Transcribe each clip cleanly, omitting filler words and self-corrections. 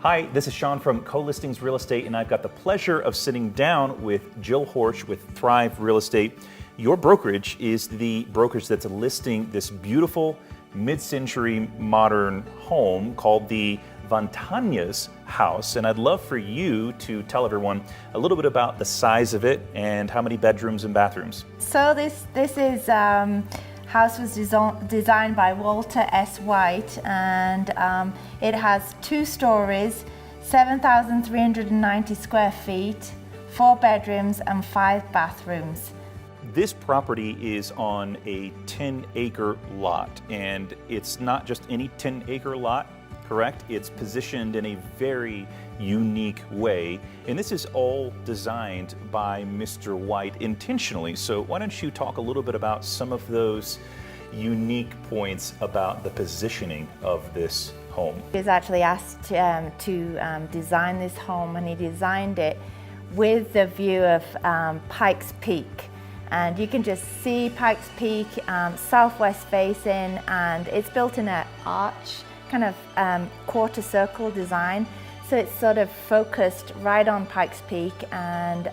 Hi, this is Sean from Co-Listings Real Estate, and I've got the pleasure of sitting down with Jill Horsch with Thrive Real Estate. Your brokerage is the brokerage that's listing this beautiful mid-century modern home called the Ventanas house, and I'd love for you to tell everyone a little bit about the size of it and how many bedrooms and bathrooms. So this is house was designed by Walter S. White, and it has 2 stories, 7,390 square feet, 4 bedrooms and 5 bathrooms. This property is on a 10-acre lot, and it's not just any 10-acre lot, correct? It's positioned in a very unique way, and this is all designed by Mr. White intentionally. So why don't you talk a little bit about some of those unique points about the positioning of this home? He was actually asked to design this home, and he designed it with the view of Pikes Peak. And you can just see Pikes Peak southwest facing, and it's built in an arch, kind of quarter circle design. So it's sort of focused right on Pikes Peak, and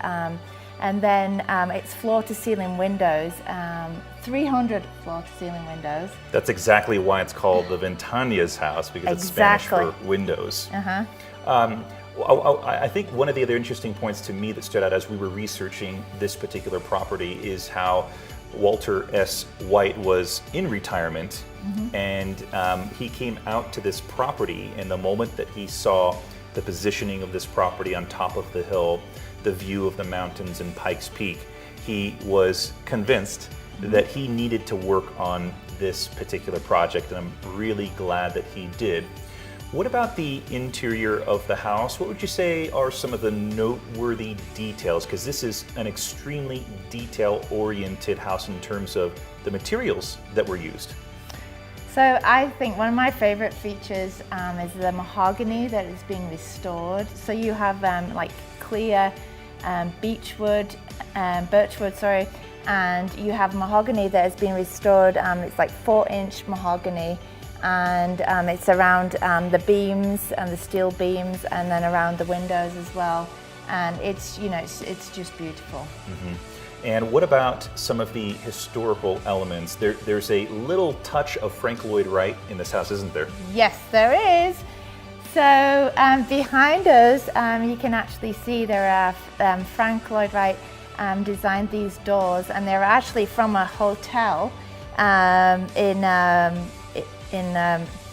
then it's floor-to-ceiling windows, 300 floor-to-ceiling windows. That's exactly why it's called the Ventanas house, because it's Spanish for windows. I think one of the other interesting points to me that stood out as we were researching this particular property is how Walter S. White was in retirement, and he came out to this property, and the moment that he saw the positioning of this property on top of the hill, the view of the mountains and Pikes Peak, he was convinced that he needed to work on this particular project, and I'm really glad that he did. What about the interior of the house? What would you say are some of the noteworthy details? Because this is an extremely detail-oriented house in terms of the materials that were used. So I think one of my favorite features is the mahogany that is being restored. So you have like clear birchwood, and you have mahogany that has been restored. It's like 4-inch mahogany, and it's around the beams and the steel beams, and then around the windows as well. And it's, you know, it's just beautiful. And what about some of the historical elements? There's a little touch of Frank Lloyd Wright in this house, isn't there? Yes, there is. So behind us, you can actually see there are Frank Lloyd Wright designed these doors, and they're actually from a hotel in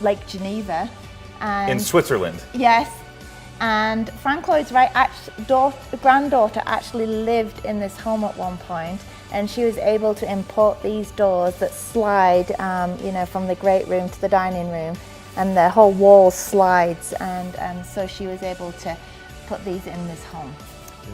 Lake Geneva. In Switzerland? Yes. And Frank Lloyd Wright's granddaughter actually lived in this home at one point, and she was able to import these doors that slide, you know, from the great room to the dining room, and the whole wall slides, and so she was able to put these in this home.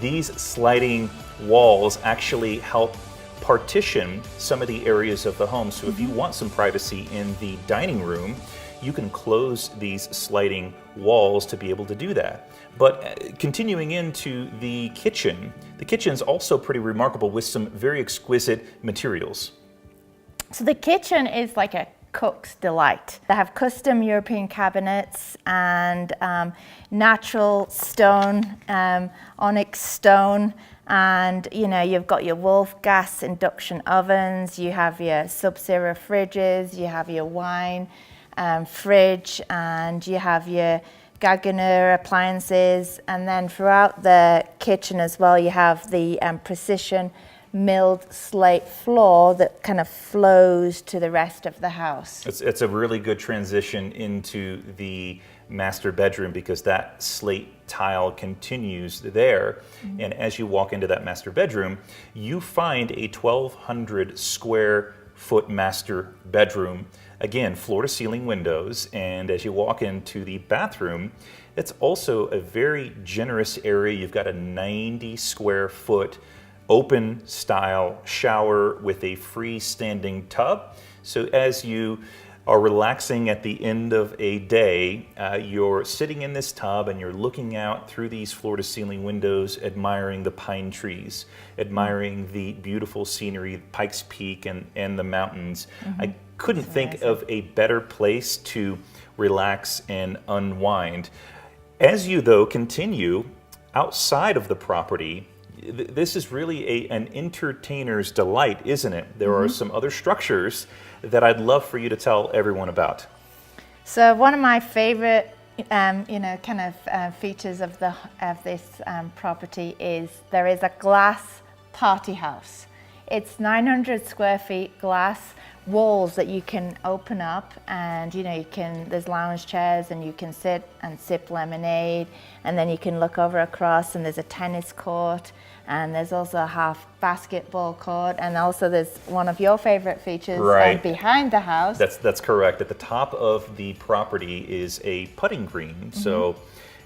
These sliding walls actually help partition some of the areas of the home. So if you want some privacy in the dining room, you can close these sliding walls to be able to do that. But continuing into the kitchen's also pretty remarkable with some very exquisite materials. So the kitchen is like a cook's delight. They have custom European cabinets and natural stone, onyx stone, and you know, you've got your Wolf gas induction ovens, you have your Sub-Zero fridges, you have your wine fridge, and you have your Gaggeneur appliances, and then throughout the kitchen as well you have the precision milled slate floor that kind of flows to the rest of the house. It's a really good transition into the master bedroom, because that slate tile continues there. And as you walk into that master bedroom, you find a 1,200 square foot master bedroom. Again, floor to ceiling windows, and as you walk into the bathroom, it's also a very generous area. You've got a 90 square foot open style shower with a freestanding tub. So as you are relaxing at the end of a day, you're sitting in this tub and you're looking out through these floor to ceiling windows, admiring the pine trees, admiring the beautiful scenery, Pikes Peak and the mountains. I couldn't think of a better place to relax and unwind. As you, though, continue outside of the property, this is really an entertainer's delight, isn't it? There are some other structures that I'd love for you to tell everyone about. So one of my favorite, features of this property is there is a glass party house. It's 900 square feet glass walls that you can open up, and there's lounge chairs and you can sit and sip lemonade, and then you can look over across and there's a tennis court, and there's also a half basketball court, and also there's one of your favorite features behind the house. That's correct. At the top of the property is a putting green. So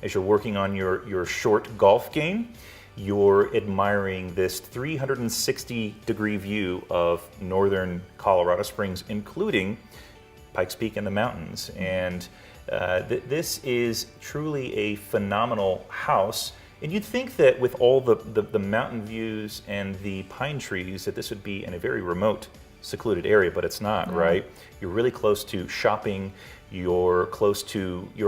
as you're working on your short golf game, you're admiring this 360-degree view of northern Colorado Springs, including Pikes Peak and the mountains. And this is truly a phenomenal house. And you'd think that with all the mountain views and the pine trees that this would be in a very remote, secluded area, but it's not, right? You're really close to shopping. You're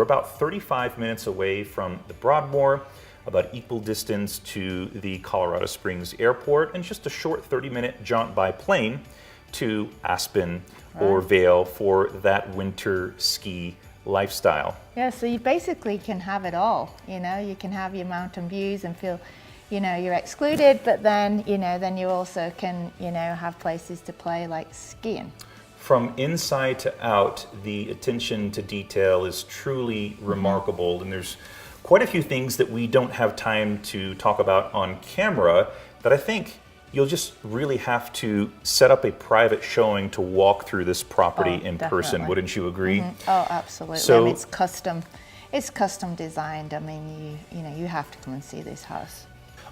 about 35 minutes away from the Broadmoor, about equal distance to the Colorado Springs Airport, and just a short 30-minute jaunt by plane to Aspen or Vail for that winter ski lifestyle. Yeah, so you basically can have it all. You can have your mountain views and feel, you're excluded, but then you also can, have places to play like skiing. From inside to out, the attention to detail is truly remarkable, and there's quite a few things that we don't have time to talk about on camera that I think you'll just really have to set up a private showing to walk through this property in person. Wouldn't you agree? Oh, absolutely. So, it's custom designed. I mean, you have to come and see this house.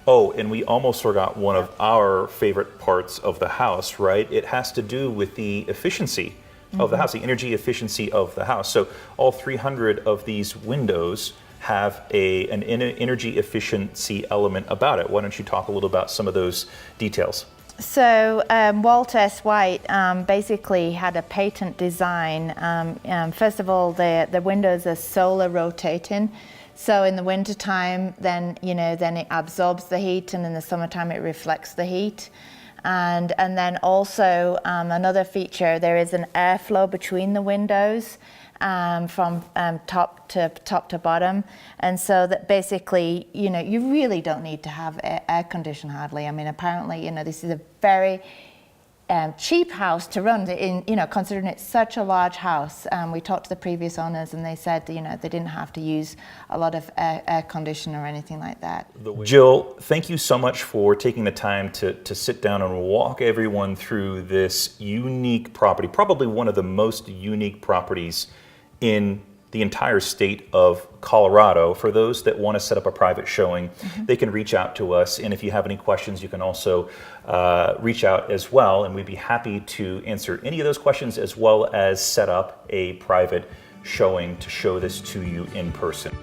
Oh, and we almost forgot one of our favorite parts of the house, right? It has to do with the efficiency of the house, the energy efficiency of the house. So all 300 of these windows have an energy efficiency element about it. Why don't you talk a little about some of those details? So Walt S. White basically had a patent design. First of all, the windows are solar rotating. So in the wintertime, then it absorbs the heat, and in the summertime it reflects the heat. And then also another feature, there is an airflow between the windows. From top to bottom, and so that basically you really don't need to have air condition hardly. I mean, apparently this is a very cheap house to run in, considering it's such a large house. We talked to the previous owners and they said they didn't have to use a lot of air conditioner or anything like that. Jill, thank you so much for taking the time to sit down and walk everyone through this unique property, probably one of the most unique properties in the entire state of Colorado. For those that want to set up a private showing, they can reach out to us. And if you have any questions, you can also reach out as well. And we'd be happy to answer any of those questions, as well as set up a private showing to show this to you in person.